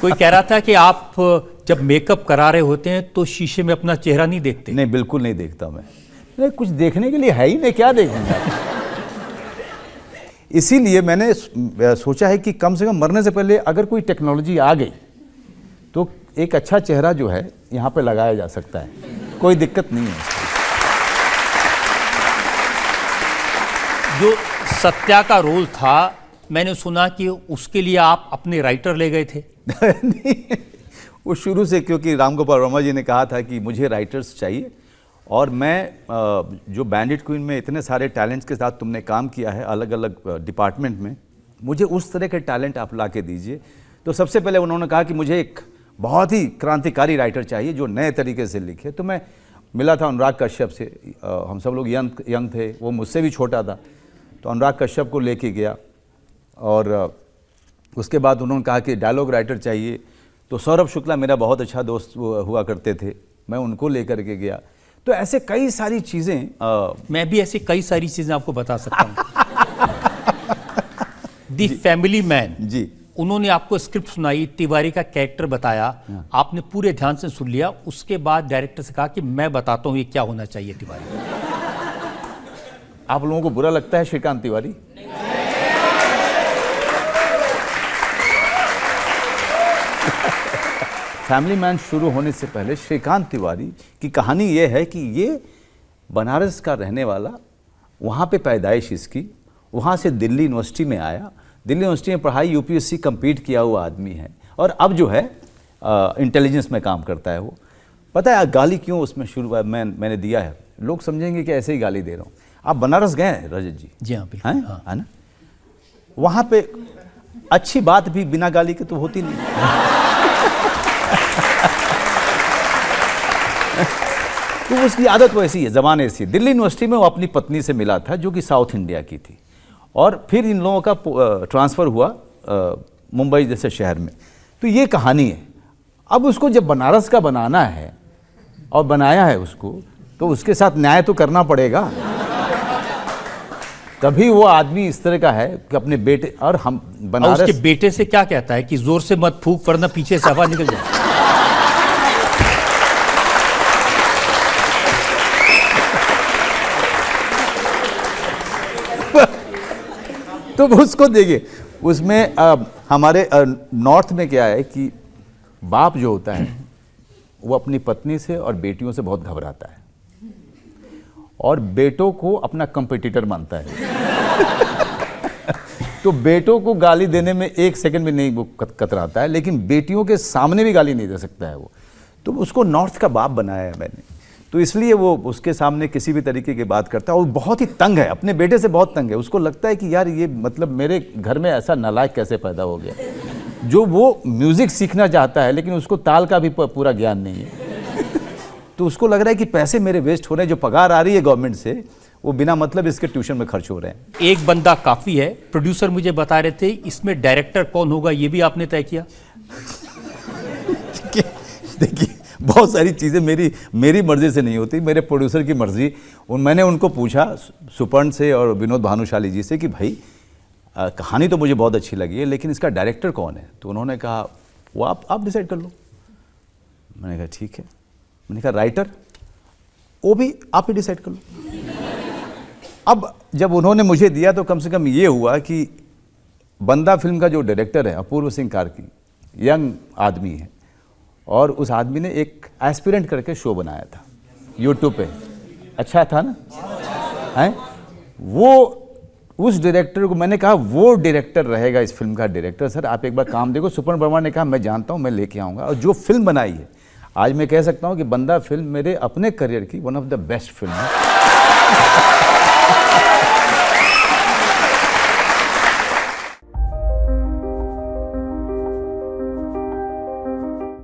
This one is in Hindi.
कोई कह रहा था कि आप जब मेकअप करा रहे होते हैं तो शीशे में अपना चेहरा नहीं देखते? नहीं, बिल्कुल नहीं देखता मैं कुछ देखने के लिए है ही नहीं, क्या देखूंगा। इसीलिए मैंने सोचा है कि कम से कम मरने से पहले अगर कोई टेक्नोलॉजी आ गई तो एक अच्छा चेहरा जो है यहाँ पे लगाया जा सकता है, कोई दिक्कत नहीं है। जो सत्या का रोल था, मैंने सुना कि उसके लिए आप अपने राइटर ले गए थे। नहीं, वो शुरू से, क्योंकि राम गोपाल वर्मा जी ने कहा था कि मुझे राइटर्स चाहिए, और मैं जो बैंडिट क्वीन में इतने सारे टैलेंट्स के साथ तुमने काम किया है अलग अलग डिपार्टमेंट में, मुझे उस तरह के टैलेंट आप ला के दीजिए। तो सबसे पहले उन्होंने कहा कि मुझे एक बहुत ही क्रांतिकारी राइटर चाहिए जो नए तरीके से लिखे। तो मैं मिला था अनुराग कश्यप से, हम सब लोग यंग थे, वो मुझसे भी छोटा था, तो अनुराग कश्यप को लेके गया। और उसके बाद उन्होंने कहा कि डायलॉग राइटर चाहिए, तो सौरभ शुक्ला मेरा बहुत अच्छा दोस्त हुआ करते थे, मैं उनको लेकर के गया। तो ऐसे कई सारी चीज़ें, मैं भी ऐसी कई सारी चीज़ें आपको बता सकता हूँ। दी फैमिली मैन जी, उन्होंने आपको स्क्रिप्ट सुनाई, तिवारी का कैरेक्टर बताया, आपने पूरे ध्यान से सुन लिया, उसके बाद डायरेक्टर से कहा कि मैं बताता हूँ ये क्या होना चाहिए तिवारी। आप लोगों को बुरा लगता है श्रीकांत तिवारी? फैमिली मैन शुरू होने से पहले श्रीकांत तिवारी की कहानी ये है कि ये बनारस का रहने वाला, वहाँ पे पैदाइश इसकी, वहाँ से दिल्ली यूनिवर्सिटी में आया, दिल्ली यूनिवर्सिटी में पढ़ाई, यूपीएससी कंप्लीट किया हुआ आदमी है, और अब जो है इंटेलिजेंस में काम करता है वो। पता है गाली क्यों उसमें शुरू मैंने दिया है? लोग समझेंगे कि ऐसे ही गाली दे रहा हूँ। आप बनारस गए हैं रजत जी? जी हाँ, बिल्कुल। है ना? वहाँ पे अच्छी बात भी बिना गाली के तो होती नहीं। तो उसकी आदत वैसी है, ज़बान ऐसी। दिल्ली यूनिवर्सिटी में वो अपनी पत्नी से मिला था जो कि साउथ इंडिया की थी, और फिर इन लोगों का ट्रांसफ़र हुआ मुंबई जैसे शहर में। तो ये कहानी है। अब उसको जब बनारस का बनाना है और बनाया है उसको, तो उसके साथ न्याय तो करना पड़ेगा। तभी वो आदमी इस तरह का है कि अपने बेटे, और हम बनारस, उसके बेटे से क्या कहता है कि जोर से मत फूंक वरना पीछे से हवा निकल जाए। तो उसको देखिए, उसमें हमारे नॉर्थ में क्या है कि बाप जो होता है वो अपनी पत्नी से और बेटियों से बहुत घबराता है, और बेटों को अपना कंपटीटर मानता है। तो बेटों को गाली देने में एक सेकंड भी नहीं वो कतराता है, लेकिन बेटियों के सामने भी गाली नहीं दे सकता है वो। तो उसको नॉर्थ का बाप बनाया है मैंने, तो इसलिए वो उसके सामने किसी भी तरीके की बात करता है। और बहुत ही तंग है, अपने बेटे से बहुत तंग है। उसको लगता है कि यार ये मतलब मेरे घर में ऐसा नालायक कैसे पैदा हो गया, जो वो म्यूज़िक सीखना चाहता है लेकिन उसको ताल का भी पूरा ज्ञान नहीं है। तो उसको लग रहा है कि पैसे मेरे वेस्ट हो रहे हैं, जो पगार आ रही है गवर्नमेंट से वो बिना मतलब इसके ट्यूशन में खर्च हो रहे हैं। एक बंदा काफ़ी है। प्रोड्यूसर मुझे बता रहे थे इसमें डायरेक्टर कौन होगा ये भी आपने तय किया? देखिए, बहुत सारी चीज़ें मेरी मर्जी से नहीं होती, मेरे प्रोड्यूसर की मर्जी। मैंने उनको पूछा, सुपर्ण से और विनोद भानुशाली जी से, कि भाई कहानी तो मुझे बहुत अच्छी लगी है लेकिन इसका डायरेक्टर कौन है? तो उन्होंने कहा वो आप डिसाइड कर लो। मैंने कहा ठीक है। मैंने कहा राइटर, वो भी आप ही डिसाइड कर लो। अब जब उन्होंने मुझे दिया तो कम से कम ये हुआ कि बंदा फिल्म का जो डायरेक्टर है अपूर्व सिंह कार्की, यंग आदमी है, और उस आदमी ने एक एस्पिरेंट करके शो बनाया था यूट्यूब पे, अच्छा था ना? हैं? वो उस डायरेक्टर को मैंने कहा वो डायरेक्टर रहेगा इस फिल्म का डायरेक्टर। सर आप एक बार काम देखो। सुपर्ण वर्मा ने कहा मैं जानता हूँ, मैं लेके आऊँगा। और जो फिल्म बनाई है, आज मैं कह सकता हूँ कि बंदा फिल्म मेरे अपने करियर की one of the best film है।